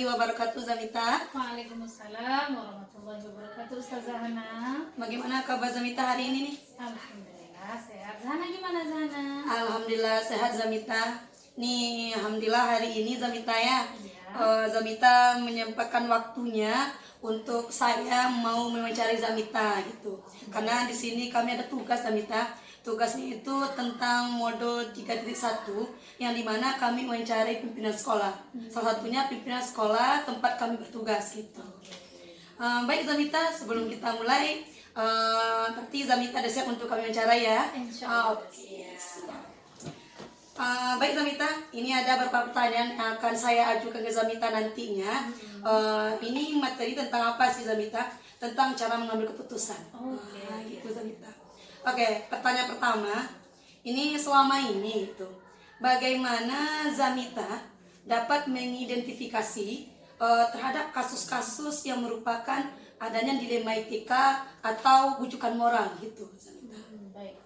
wabarakatuh, Zamita. Waalaikumsalam warahmatullahi wabarakatuh, Ustazah Hana. Bagaimana kabar Zamita hari ini nih? Alhamdulillah sehat. Zahana gimana Zahana? Alhamdulillah sehat Zamita. Nih, alhamdulillah hari ini Zamita ya. Iya. Zamita menyempatkan waktunya untuk saya mau mewawancari Zamita gitu. Karena di sini kami ada tugas Zamita. Tugasnya itu tentang modul 3.1 yang dimana kami mewawancari pimpinan sekolah. Salah satunya pimpinan sekolah tempat kami bertugas gitu. Baik Zamita, sebelum kita mulai, nanti Zamita ada siap untuk kami wawancara ya. Insya Allah. Oke. Baik Zamita, ini ada beberapa pertanyaan yang akan saya ajukan ke Zamita nantinya. Ini materi tentang apa sih Zamita? Tentang cara mengambil keputusan. Oke. Gitu Zamita. Oke, pertanyaan pertama, ini selama ini itu bagaimana Zamita dapat mengidentifikasi terhadap kasus-kasus yang merupakan adanya dilema etika atau bujukan moral gitu Zamita. Baik.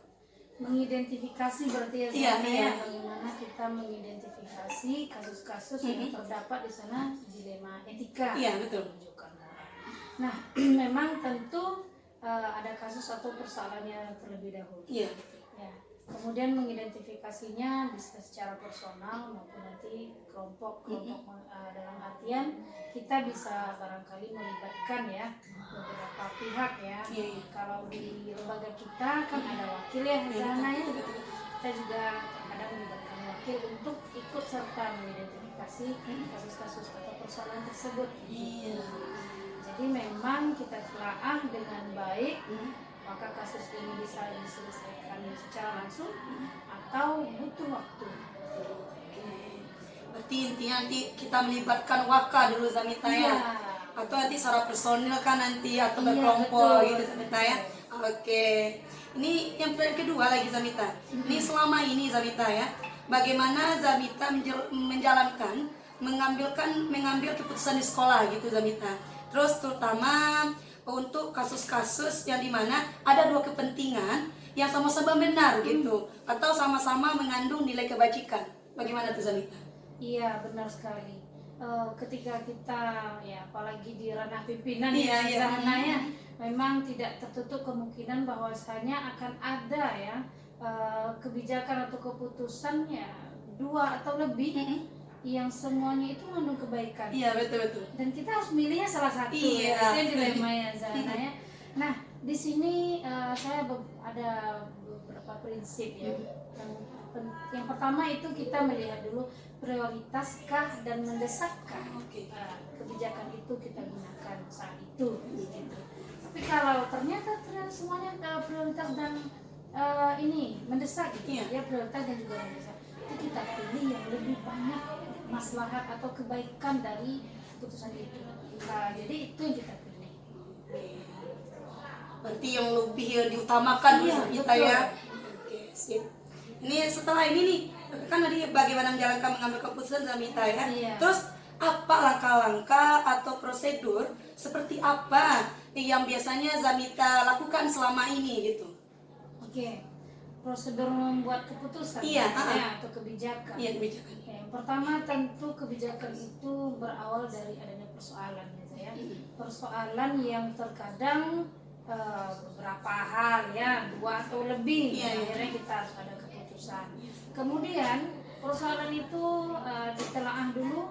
Mengidentifikasi berarti ya Iya, Zahana iya. ya. Bagaimana kita mengidentifikasi kasus-kasus yang terdapat di sana dilema etika. Iya, betul. Bukan moral. Nah, memang tentu ada kasus atau persoalannya terlebih dahulu. Iya. Ya, kemudian mengidentifikasinya bisa secara personal maupun nanti kelompok dalam artian kita bisa barangkali melibatkan ya beberapa pihak ya. Iya, iya. Kalau di lembaga kita kan ada wakil ya Zahana ya. Kita juga kadang melibatkan wakil untuk ikut serta mengidentifikasi kasus-kasus atau persoalan tersebut. Iya. Jadi memang kita telaah dengan baik, maka kasus ini bisa diselesaikan secara langsung atau butuh waktu. Berarti intinya nanti kita melibatkan waka dulu Zamita ya. Iya. Atau nanti secara personil kan nanti atau Iya, berkelompok betul. gitu Zamita ya. Oke. Ini yang kedua lagi Zamita. Ini selama ini Zamita ya, bagaimana Zamita menjalankan mengambil keputusan di sekolah gitu Zamita. Terus terutama untuk kasus-kasus yang dimana ada dua kepentingan yang sama-sama benar gitu atau sama-sama mengandung nilai kebajikan. Bagaimana tuh Zamita? Iya, benar sekali. Ketika kita ya apalagi di ranah pimpinan Iya, ya iya. Zahana ya, memang tidak tertutup kemungkinan bahwasanya akan ada ya kebijakan atau keputusan ya dua atau lebih yang semuanya itu mengandung kebaikan. Iya, betul. Dan kita harus milihnya salah satu. Iya. Itu yang dilema ya Zahana ya. Nah, di sini saya ada beberapa prinsip ya. Yang pertama itu kita melihat dulu prioritaskah dan mendesakkah Oke. kebijakan itu kita gunakan saat itu. Gitu. Tapi kalau ternyata semuanya prioritas dan ini mendesak gitu. Iya. Ya prioritas dan juga mendesak. Itu kita pilih yang lebih banyak maslahat atau kebaikan dari keputusan itu. Nah, jadi itu yang kita pilih. Berarti yang lebih diutamakan Iya, kita betul. ya. Oke, sip. Ini setelah ini nih, kan tadi bagaimana mengambil keputusan Zamita ya. Iya. Terus apa langkah-langkah atau prosedur seperti apa yang biasanya Zamita lakukan selama ini gitu? Oke. Prosedur membuat keputusan Iya, ya, atau kebijakan. Iya, kebijakan. Ya, yang pertama tentu kebijakan itu berawal dari adanya persoalan gitu ya. Persoalan yang terkadang beberapa hal ya, dua atau lebih. Iya, iya. Akhirnya kita harus ada keputusan. Kemudian persoalan itu ditelaah dulu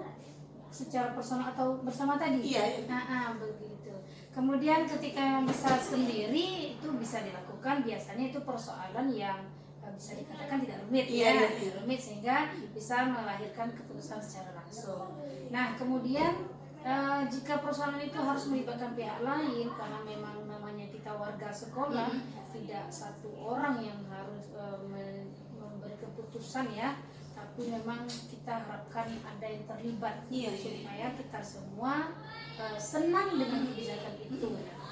secara personal atau bersama tadi. Iya, iya. Begitu. Kemudian ketika yang besar sendiri itu bisa dilakukan, biasanya itu persoalan yang bisa dikatakan tidak rumit Iya, ya, iya. tidak rumit sehingga bisa melahirkan keputusan secara langsung. Nah kemudian jika persoalan itu harus melibatkan pihak lain karena memang namanya kita warga sekolah, tidak satu orang yang harus memberi keputusan ya, tapi memang kita harapkan ada yang terlibat. Iya, iya. Supaya kita semua senang dengan kebijakan itu,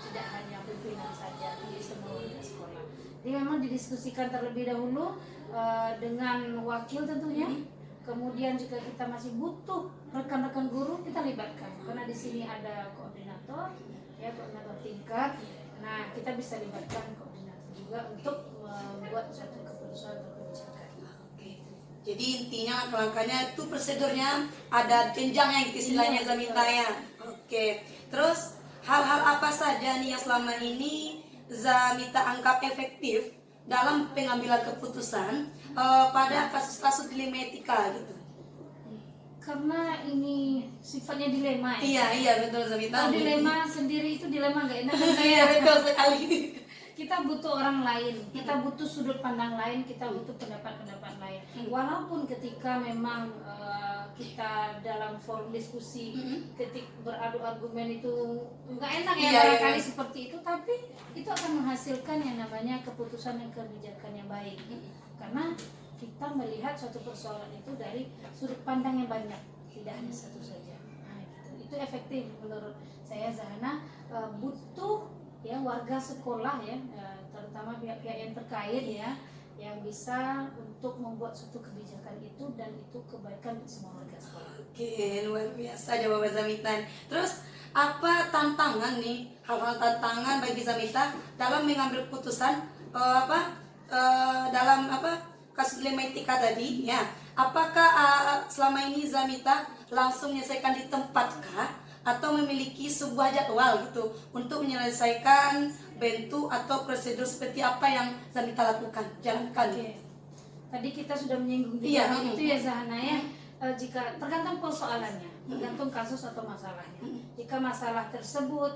tidak hanya pimpinan saja, tapi semua warga sekolah. Jadi memang didiskusikan terlebih dahulu dengan wakil tentunya. Kemudian jika kita masih butuh rekan-rekan guru, kita libatkan karena di sini ada koordinator ya, koordinator tingkat. Nah kita bisa libatkan koordinator juga untuk membuat suatu keputusan atau kebijakan. Oke. Jadi intinya langkah-langkahnya itu prosedurnya ada jenjangnya gitu istilahnya Iya, Zamita ya. Oke. Terus hal-hal apa saja nih yang selama ini Zamita anggap efektif dalam pengambilan keputusan pada kasus-kasus dilema etika gitu? Karena ini sifatnya dilema ya. Iya, iya betul Zamita. Kalau dilema sendiri itu dilema gak enak kan Iya saya. betul sekali. Kita butuh orang lain, kita butuh sudut pandang lain, kita butuh pendapat-pendapat lain. Walaupun ketika memang kita dalam forum diskusi, ketika beradu argumen itu nggak enak ya Iya, barangkali iya. seperti itu, tapi itu akan menghasilkan yang namanya keputusan dan kebijakan yang baik. Karena kita melihat suatu persoalan itu dari sudut pandang yang banyak, tidak hanya satu saja. Nah, gitu. Itu efektif menurut saya Zahana. Butuh ya warga sekolah ya, terutama pihak-pihak yang terkait ya, yang bisa untuk membuat suatu kebijakan itu dan itu kebaikan untuk semua warga sekolah. Oke, luar biasa jawaban Zamita. Terus apa tantangan nih, hal-hal tantangan bagi Zamita dalam mengambil keputusan dalam kasus dilema etika tadi ya? Apakah selama ini Zamita langsung menyelesaikan di tempat kah? Atau memiliki sebuah jadwal gitu untuk menyelesaikan bentuk atau prosedur seperti apa yang Zamita lakukan, jalankan. Oke. Tadi kita sudah menyinggung Iya, juga itu ya Zahana ya. Jika tergantung persoalannya, tergantung kasus atau masalahnya. Jika masalah tersebut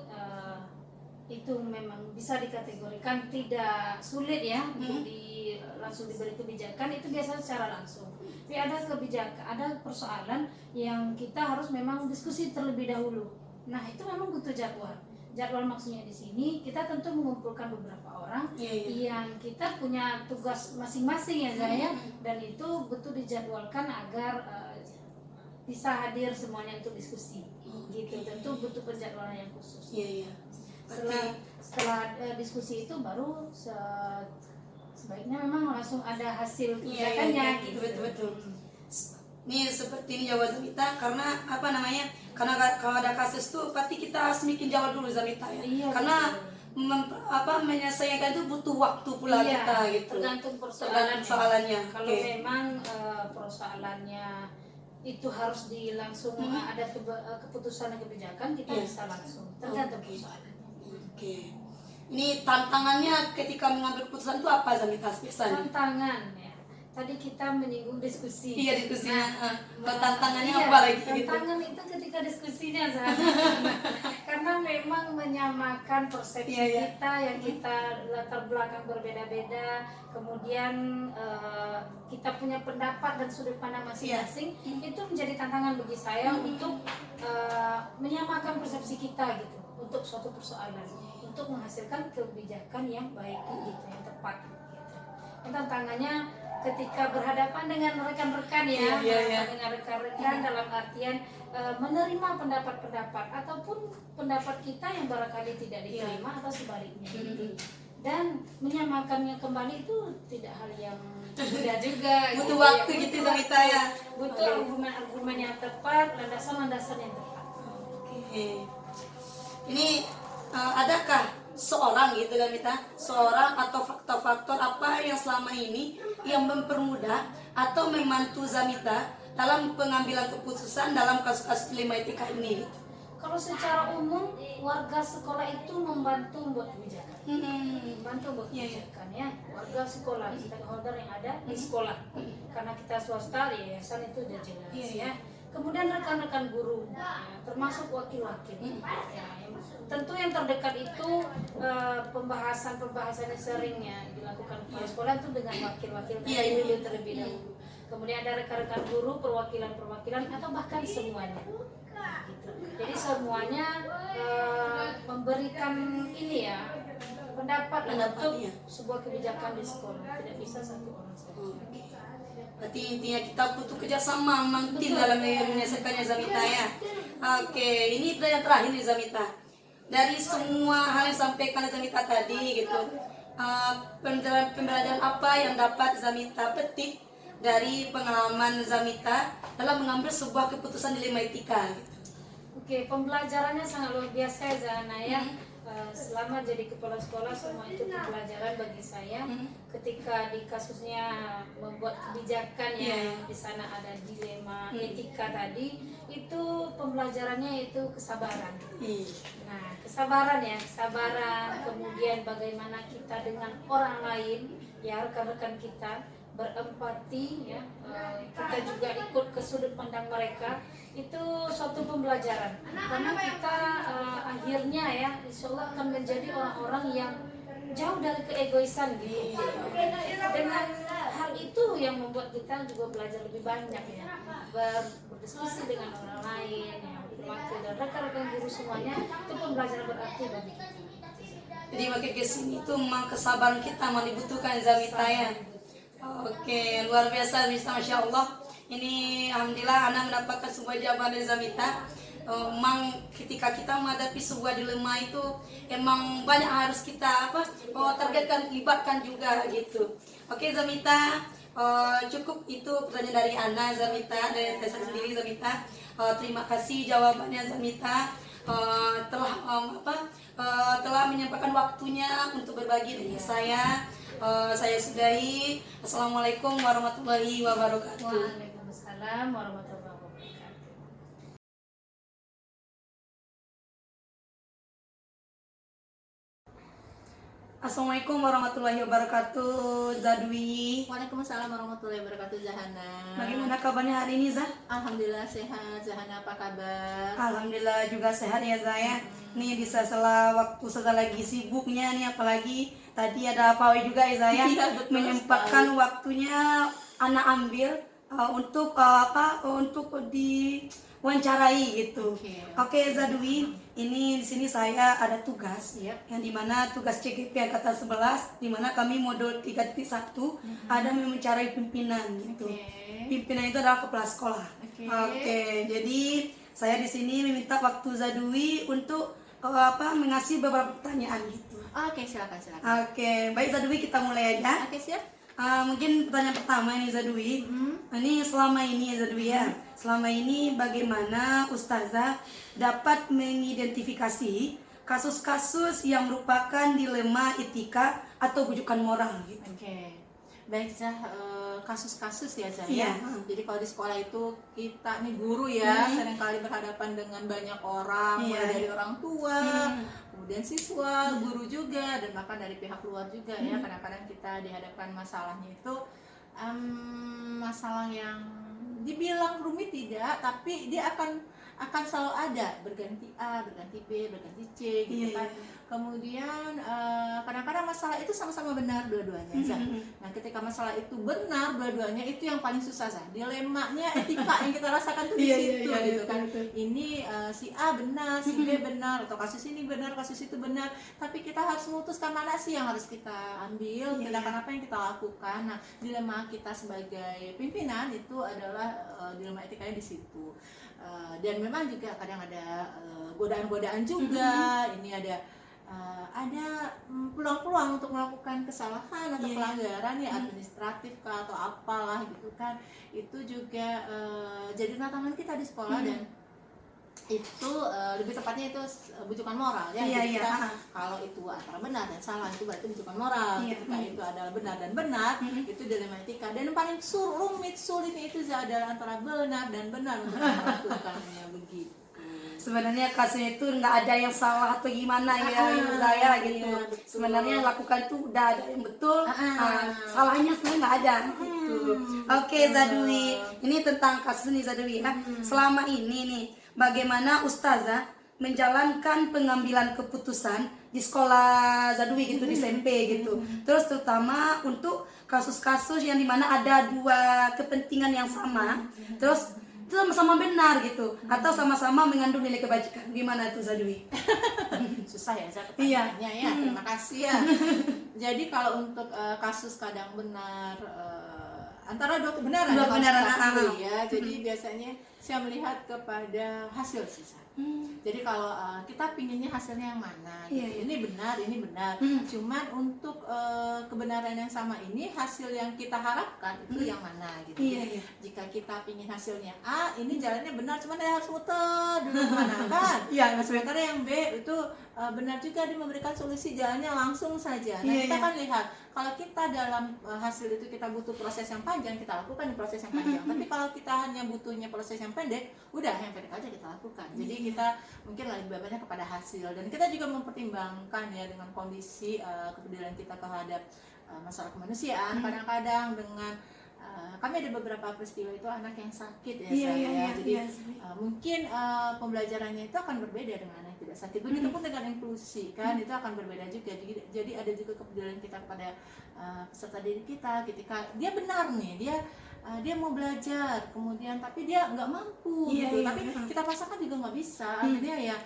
itu memang bisa dikategorikan tidak sulit ya untuk langsung diberi kebijakan, itu biasanya secara langsung. Tapi ada kebijakan, ada persoalan yang kita harus memang diskusi terlebih dahulu. Nah itu memang butuh jadwal. Jadwal maksudnya di sini kita tentu mengumpulkan beberapa orang yang kita punya tugas masing-masing ya saya, dan itu betul dijadwalkan agar bisa hadir semuanya untuk diskusi. Gitu, tentu butuh penjadwalan yang khusus. Iya. Setelah diskusi itu baru sebaiknya memang langsung ada hasil kebijakannya. Iya, betul. Nih seperti ini jawaban Zamita karena karena kalau ada kasus tuh pasti kita harus bikin jawab dulu Zamita ya. Iya, karena menyelesaikan itu butuh waktu pula kita gitu. Tergantung persoalannya. Kalau memang persoalannya itu harus langsung ada keputusan dan kebijakan, kita bisa langsung. Tergantung persoalannya. Oke. Ini tantangannya ketika mengambil keputusan itu apa Zamita biasanya? Tantangan ya. Tadi kita menyinggung diskusi. Iya diskusinya. Tantangannya Iya, apa lagi gitu? tantangan itu ketika diskusinya karena memang menyamakan persepsi kita yang kita latar belakang berbeda-beda, kemudian kita punya pendapat dan sudut pandang masing-masing, itu menjadi tantangan bagi saya untuk menyamakan persepsi kita gitu untuk suatu persoalan, untuk menghasilkan kebijakan yang baik gitu, yang tepat gitu. Tantangannya ketika berhadapan dengan rekan-rekan ya, dengan rekan-rekan dalam artian menerima pendapat-pendapat ataupun pendapat kita yang barangkali tidak diterima atau sebaliknya gitu. Dan menyamakannya kembali itu tidak hal yang mudah juga. Butuh waktu gitu Zamita ya. Butuh argumen-argumen yang tepat, landasan-landasan yang tepat. Oke. Ini adakah seorang gitu Zamita, seorang atau faktor-faktor apa yang selama ini yang mempermudah atau membantu Zamita dalam pengambilan keputusan dalam kasus-kasus dilema etika ini? Kalau secara umum warga sekolah itu membantu membuat kebijakan. Membantu membuat kebijakan ya. Warga sekolah, stakeholder yang ada di sekolah. Karena kita swasta, yayasan itu udah jelas ya. Kemudian rekan-rekan guru, ya, termasuk wakil-wakil. Ya, tentu yang terdekat itu pembahasan yang sering ya dilakukan kepala sekolah itu dengan wakil-wakil dulu terlebih dahulu. Kemudian ada rekan-rekan guru, perwakilan-perwakilan atau bahkan semuanya. Gitu. Jadi semuanya memberikan ini ya pendapat untuk sebuah kebijakan di sekolah. Tidak bisa satu orang saja. Berarti intinya kita butuh kerjasama tim dalam menyelesaikannya Zamita ya. Oke, ini pertanyaan terakhir nih Zamita. Dari semua hal yang disampaikan Zamita tadi gitu, pembelajaran apa yang dapat Zamita petik dari pengalaman Zamita dalam mengambil sebuah keputusan dilema etika gitu? Oke, pembelajarannya sangat luar biasa ya Zana ya. selama jadi kepala sekolah semua itu pembelajaran bagi saya. Ketika di kasusnya membuat kebijakan yang di sana ada dilema etika tadi, itu pembelajarannya itu kesabaran. Nah, kesabaran, kemudian bagaimana kita dengan orang lain, ya rekan-rekan kita berempati, ya kita juga ikut ke sudut pandang mereka, itu suatu pembelajaran karena kita akhirnya ya insya Allah akan menjadi orang-orang yang jauh dari keegoisan gitu. Dengan hal itu yang membuat kita juga belajar lebih banyak ya, berdiskusi dengan orang lain, ya, berwakil dan rekan-rekan guru semuanya, itu pembelajaran berarti bagi kita. Jadi makin kesini itu memang kesabaran kita memang dibutuhkan Zamita ya. Oke, luar biasa bisa, Masya Allah. Ini alhamdulillah Ana mendapatkan sebuah jawaban dari Zamita. Memang ketika kita menghadapi sebuah dilema itu emang banyak harus kita targetkan, libatkan juga gitu. Oke Zamita, cukup itu pertanyaan dari Ana, Zamita, dari saya sendiri Zamita. Terima kasih jawabannya Zamita. Telah menyampaikan waktunya untuk berbagi dengan saya. Saya sudahi. Assalamualaikum warahmatullahi wabarakatuh. Waalaikumsalam warahmatullahi wabarakatuh. Assalamualaikum warahmatullahi wabarakatuh, Zadwi. Waalaikumsalam warahmatullahi wabarakatuh, Zahana. Bagaimana kabarnya hari ini, Zah? Alhamdulillah sehat. Zahana apa kabar? Alhamdulillah juga sehat ya, Zah. Nih di sela waktu saya lagi sibuknya nih, apalagi tadi ada pawai juga ya, Zah. Iya, betul Menyempatkan waktunya anak ambil untuk untuk diwawancarai gitu. Oke, Zadwi, ini di sini saya ada tugas yang dimana tugas CGP angkatan 11 dimana kami modul 3.1 ada mewawancarai pimpinan gitu. Pimpinan itu adalah kepala sekolah. Oke, jadi saya di sini meminta waktu Zadwi untuk mengasih beberapa pertanyaan gitu. Oke, silakan. Oke, baik Zadwi, kita mulai aja. Oke, siap. Mungkin pertanyaan pertama ini Zadwi. Ini selama ini ya Zadwi ya. Selama ini bagaimana Ustazah dapat mengidentifikasi kasus-kasus yang merupakan dilema etika atau bujukan moral gitu. Oke. Baik, Zah, kasus-kasus ya, Zah. Iya. Jadi kalau di sekolah itu kita nih guru ya, seringkali berhadapan dengan banyak orang, mulai dari orang tua, kemudian siswa, guru juga, dan bahkan dari pihak luar juga ya. Kadang-kadang kita dihadapkan masalahnya itu masalah yang dibilang rumit tidak, tapi dia akan selalu ada, berganti A, berganti B, berganti C gitu kan. Kemudian kadang-kadang masalah itu sama-sama benar dua-duanya. Nah, ketika masalah itu benar dua-duanya, itu yang paling susah, Zah. Dilemanya etika yang kita rasakan tuh di situ gitu kan. Ini si A benar, si B benar, atau kasus ini benar, kasus itu benar, tapi kita harus memutuskan mana sih yang harus kita ambil, tindakan apa yang kita lakukan. Nah, dilema kita sebagai pimpinan itu adalah dilema etikanya di situ. Dan memang juga kadang ada godaan-godaan juga. Ini ada peluang-peluang untuk melakukan kesalahan atau pelanggaran ya, administratif kah atau apalah gitu kan. Itu juga jadi tantangan kita di sekolah. Dan itu lebih tepatnya itu bujukan moral ya. Jadi kita, kalau itu antara benar dan salah itu berarti bujukan moral. Ketika itu adalah benar dan benar, itu dilema etika. Dan yang paling sulitnya itu adalah antara benar dan benar untuk melakukannya begitu. Sebenarnya kasusnya itu nggak ada yang salah atau gimana ya, saya gitu. Sebenarnya yang lakukan itu udah ada yang betul, salahnya sebenarnya nggak ada gitu. Oke Zadwi, ini tentang kasus nih Zadwi ya. Selama ini nih, bagaimana Ustazah menjalankan pengambilan keputusan di sekolah Zadwi gitu, di SMP gitu. Terus terutama untuk kasus-kasus yang dimana ada dua kepentingan yang sama, terus sama-sama benar gitu, atau sama-sama mengandung nilai kebajikan. Gimana tuh Zadwi? Susah ya Zah pertanyaannya ya. Terima kasih ya. Jadi kalau untuk kasus kadang benar, antara dua kebenaran ya. Jadi biasanya saya melihat kepada hasil sih. Jadi kalau kita pinginnya hasilnya yang mana, gitu. Iya, iya. Ini benar. Cuman untuk kebenaran yang sama ini, hasil yang kita harapkan itu yang mana, gitu. Iya, iya. Jika kita pingin hasilnya A, ini jalannya benar, cuman dia harus muter dulu kemana kan? Iya, Sementara yang B itu benar juga, dia memberikan solusi jalannya langsung saja. Nah, Iya, kita iya. kan lihat kalau kita dalam hasil itu kita butuh proses yang panjang, kita lakukan di proses yang panjang. Tapi kalau kita hanya butuhnya proses yang pendek, udah yang pendek aja kita lakukan. Jadi kita mungkin lebih banyak kepada hasil, dan kita juga mempertimbangkan ya dengan kondisi kepedulian kita terhadap masalah kemanusiaan. Kadang-kadang dengan kami ada beberapa peristiwa itu anak yang sakit ya, Iya, saya. iya, iya, Jadi iya. mungkin pembelajarannya itu akan berbeda dengan anak yang tidak sakit. Begitupun dengan inklusi kan, itu akan berbeda juga. Jadi ada juga kepedulian kita kepada peserta didik kita ketika dia benar nih, dia mau belajar, kemudian tapi dia nggak mampu, Iya, gitu. iya, Tapi iya. kita paksakan juga nggak bisa. Akhirnya ya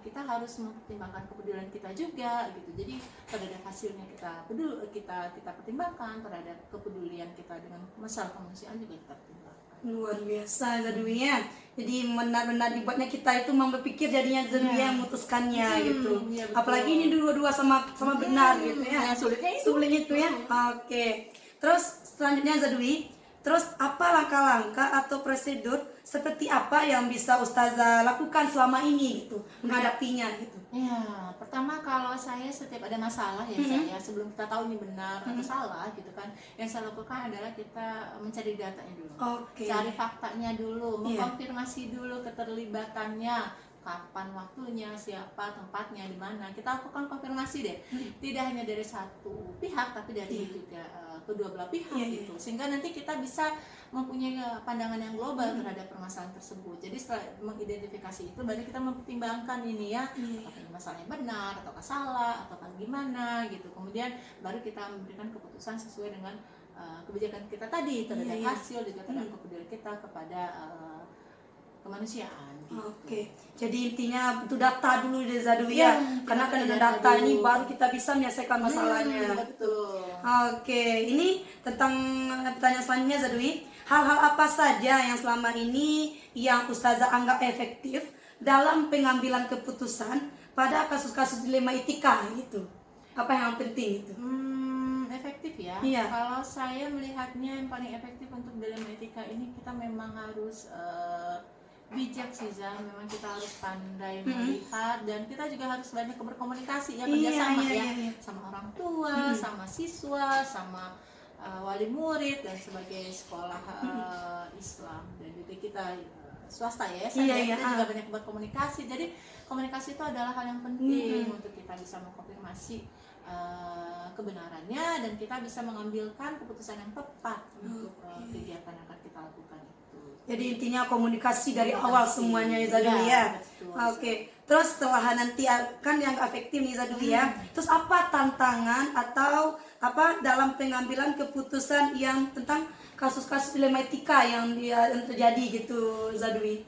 kita harus mempertimbangkan kepedulian kita juga, gitu. Jadi terhadap hasilnya kita pertimbangkan, terhadap kepedulian kita dengan masalah kemanusiaan juga kita pertimbangkan. Luar biasa Zadwi ya. Jadi benar-benar dibuatnya kita itu mau berpikir jadinya Zadwi yang memutuskannya gitu. Iya, betul. Apalagi ini dua-dua sama benar gitu ya. Yang sulitnya itu. Sulit itu ya. Oke. Terus selanjutnya Zadwi, terus apa langkah-langkah atau prosedur seperti apa yang bisa Ustazah lakukan selama ini gitu menghadapinya gitu? Ya, pertama kalau saya setiap ada masalah ya saya, sebelum kita tahu ini benar atau salah gitu kan, yang saya lakukan adalah kita mencari datanya dulu. Oke. Cari faktanya dulu, Iya. mengkonfirmasi dulu keterlibatannya, kapan waktunya, siapa, tempatnya, di mana. Kita lakukan konfirmasi deh. Tidak hanya dari satu pihak tapi dari juga kedua belah pihak Iya, iya. gitu. Sehingga nanti kita bisa mempunyai pandangan yang global terhadap permasalahan tersebut. Jadi setelah mengidentifikasi itu baru kita mempertimbangkan ini ya, apakah ini masalahnya benar ataukah salah ataukah gimana gitu. Kemudian baru kita memberikan keputusan sesuai dengan kebijakan kita tadi terhadap Iya, iya. hasil juga terhadap kepedulian kita kepada kemanusiaan gitu. Oke, jadi intinya butuh data dulu deh Zadwi Iya, ya, karena kita kan ada data data ini dulu. baru kita bisa menyelesaikan masalahnya. Betul. Oke, ini tentang pertanyaan selanjutnya Zadwi. Hal-hal apa saja yang selama ini yang Ustazah anggap efektif dalam pengambilan keputusan pada kasus-kasus dilema etika gitu? Apa yang penting itu? Efektif ya. Iya. Kalau saya melihatnya yang paling efektif untuk dilema etika ini, kita memang harus bijak sih Zah. Memang kita harus pandai melihat, dan kita juga harus banyak berkomunikasi ya, kerjasama Iya. sama orang tua, sama siswa, sama wali murid, dan sebagai sekolah Islam dan juga kita swasta ya, Iya, kita juga banyak berkomunikasi. Jadi komunikasi itu adalah hal yang penting untuk kita bisa mengkonfirmasi kebenarannya, dan kita bisa mengambilkan keputusan yang tepat untuk kegiatan yang akan kita lakukan itu. Jadi intinya komunikasi dari awal semuanya ya Zadwi ya. Betul. Oke, terus setelah nanti kan yang efektif nih Zadwi ya. Terus apa tantangan atau apa dalam pengambilan keputusan yang tentang kasus-kasus dilema etika yang terjadi gitu Zadwi?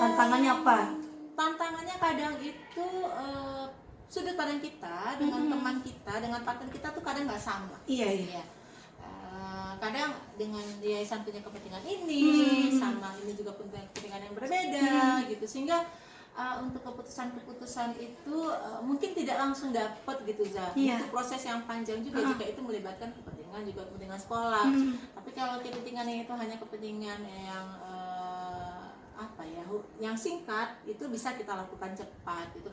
Tantangannya apa? Tantangannya kadang itu sudut pandang kita dengan teman kita, dengan partner kita tuh kadang nggak sama. Iya, iya. Kadang dengan yayasan punya kepentingan ini, sama ini juga punya kepentingan yang berbeda gitu, sehingga untuk keputusan-keputusan itu mungkin tidak langsung dapat gitu Zah. Iya. Itu proses yang panjang juga jika itu melibatkan kepentingan juga kepentingan sekolah. Tapi kalau kepentingannya itu hanya kepentingan yang yang singkat, itu bisa kita lakukan cepat gitu.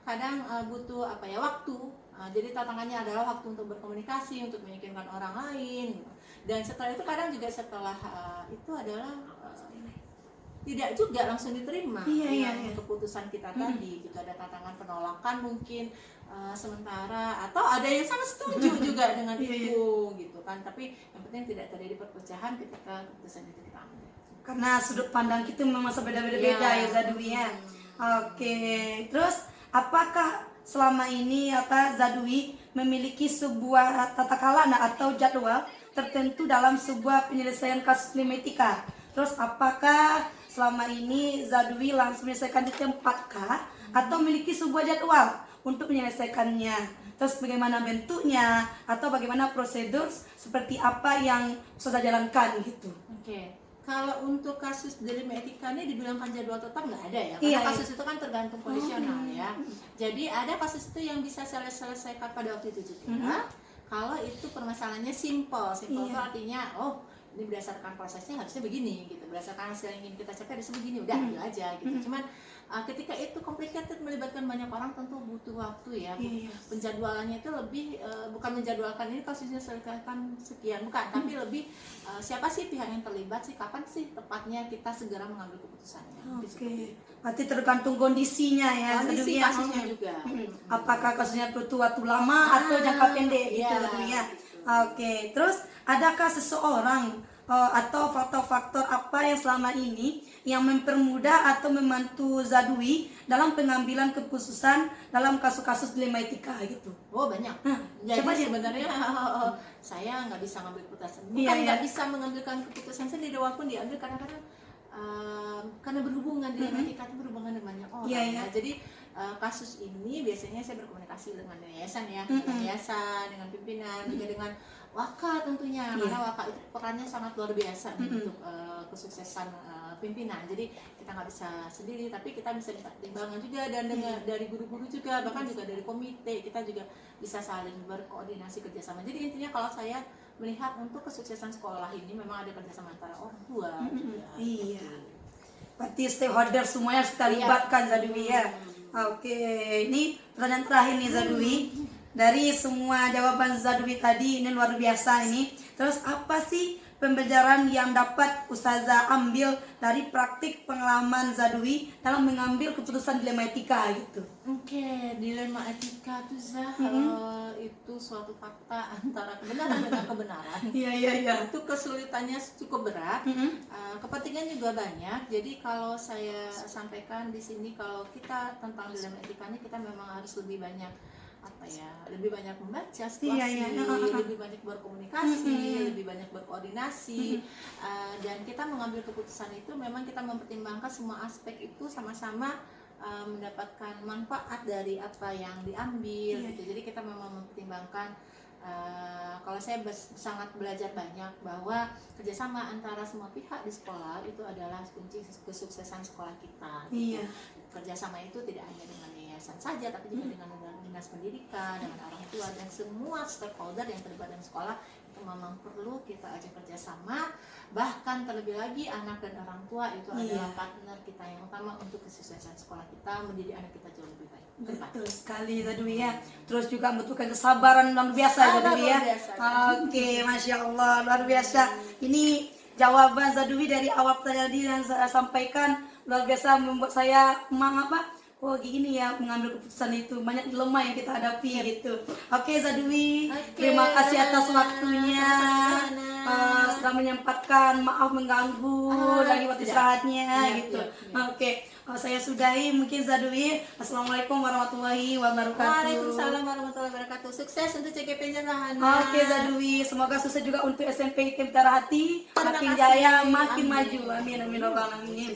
Kadang butuh waktu. Jadi tantangannya adalah waktu untuk berkomunikasi, untuk meyakinkan orang lain gitu. Dan setelah itu kadang juga setelah itu adalah tidak juga langsung diterima keputusan kita tadi gitu. Ada tantangan penolakan mungkin sementara, atau ada yang sangat setuju juga dengan itu gitu kan. Tapi yang penting tidak terjadi perpecahan ketika keputusan itu kita ambil. Karena sudut pandang kita memang beda-beda ya Zadwi ya. Oke, terus apakah selama ini Zadwi memiliki sebuah tata krama atau jadwal tertentu dalam sebuah penyelesaian kasus dilema etika? Terus apakah selama ini Zadwi langsung menyelesaikan di tempat kah, atau memiliki sebuah jadwal untuk menyelesaikannya? Terus bagaimana bentuknya atau bagaimana prosedur seperti apa yang sudah jalankan gitu? Oke. Kalau untuk kasus dilema etika ini dibilangkan jadwal tetap nggak ada ya, karena Iya, kasus itu kan tergantung kondisional ya. Jadi ada kasus itu yang bisa saya selesaikan pada waktu itu juga. Kalau itu permasalahannya simple itu artinya ini berdasarkan prosesnya harusnya begini gitu, berdasarkan hasil yang ingin kita capai harusnya begini, udah ambil aja gitu. Cuman ketika itu complicated, melibatkan banyak orang, tentu butuh waktu ya. Penjadwalannya itu lebih bukan menjadwalkan ini kasusnya selesaikan sekian, bukan, tapi lebih siapa sih pihak yang terlibat sih, kapan sih tepatnya kita segera mengambil keputusannya. Oke, berarti tergantung kondisinya ya, Kondisi Zaduwi, kasusnya juga. apakah kasusnya butuh waktu lama atau jangka pendek gitu, iya, Zaduwi ya. gitu. Oke, terus adakah seseorang atau faktor-faktor apa yang selama ini yang mempermudah atau membantu Zaduwi dalam pengambilan keputusan dalam kasus-kasus dilema etika gitu? Oh banyak. Jadi coba sih. sebenarnya saya nggak bisa mengambil keputusan. Bukan Iya, nggak iya. bisa mengambilkan keputusan sendiri, walaupun diambil kadang-kadang karena berhubungan dengan etika itu berhubungan dengan banyak orang. Iya, iya. Ya. Jadi kasus ini biasanya saya berkomunikasi dengan yayasan ya, dengan yayasan, dengan pimpinan, juga dengan waka tentunya, karena waka itu perannya sangat luar biasa untuk kesuksesan pimpinan. Jadi kita nggak bisa sendiri, tapi kita bisa minta timbangan juga, dan dari guru-guru juga, bahkan juga dari komite kita juga bisa saling berkoordinasi kerjasama. Jadi intinya kalau saya melihat untuk kesuksesan sekolah ini memang ada kerjasama antara orang tua juga. Iya. Berarti stakeholder semuanya harus kita libatkan, Zaduwi ya. Oke, ini pertanyaan terakhir nih Zaduwi. Dari semua jawaban Zaduwi tadi ini luar biasa ini. Terus apa sih pembelajaran yang dapat Ustazah ambil dari praktik pengalaman Zaduwi dalam mengambil keputusan dilema etika gitu? Oke, dilema etika tuh itu suatu fakta antara kebenaran dengan kebenaran. Iya. Itu kesulitannya cukup berat. Kepentingan juga banyak. Jadi kalau saya sampaikan di sini, kalau kita tentang dilema etikanya, kita memang harus lebih banyak lebih banyak membaca situasi, lebih banyak berkomunikasi, lebih banyak berkoordinasi, dan kita mengambil keputusan itu memang kita mempertimbangkan semua aspek itu sama-sama mendapatkan manfaat dari apa yang diambil gitu. Jadi kita memang mempertimbangkan, kalau saya sangat belajar banyak bahwa kerjasama antara semua pihak di sekolah itu adalah kunci kesuksesan sekolah kita gitu. Kerjasama itu tidak hanya dengan yayasan saja, tapi juga dengan dinas pendidikan, dengan orang tua, dan semua stakeholder yang terlibat dalam sekolah itu memang perlu kita ajak kerjasama. Bahkan terlebih lagi anak dan orang tua itu adalah partner kita yang utama untuk kesuksesan sekolah kita, mendidik anak kita jauh lebih baik. Betul sekali Zaduwi ya. Terus juga membutuhkan kesabaran luar biasa Zaduwi ya. Oke, Masya Allah, luar biasa. Ini jawaban Zaduwi dari awal tadi yang saya sampaikan luar biasa, membuat saya gini ya, mengambil keputusan itu banyak dilema yang kita hadapi gitu. Oke Zaduwi, terima kasih atas waktunya. Sudah menyempatkan, maaf mengganggu lagi waktu istirahatnya gitu. Oke, saya sudahi mungkin Zaduwi. Assalamualaikum warahmatullahi wabarakatuh. Waalaikumsalam warahmatullahi wabarakatuh. Sukses untuk CGP-nya Rahana. Oke Zaduwi, semoga sukses juga untuk SMP ITM Tarahati, makin jaya, makin maju. Amin amin robbal alamin.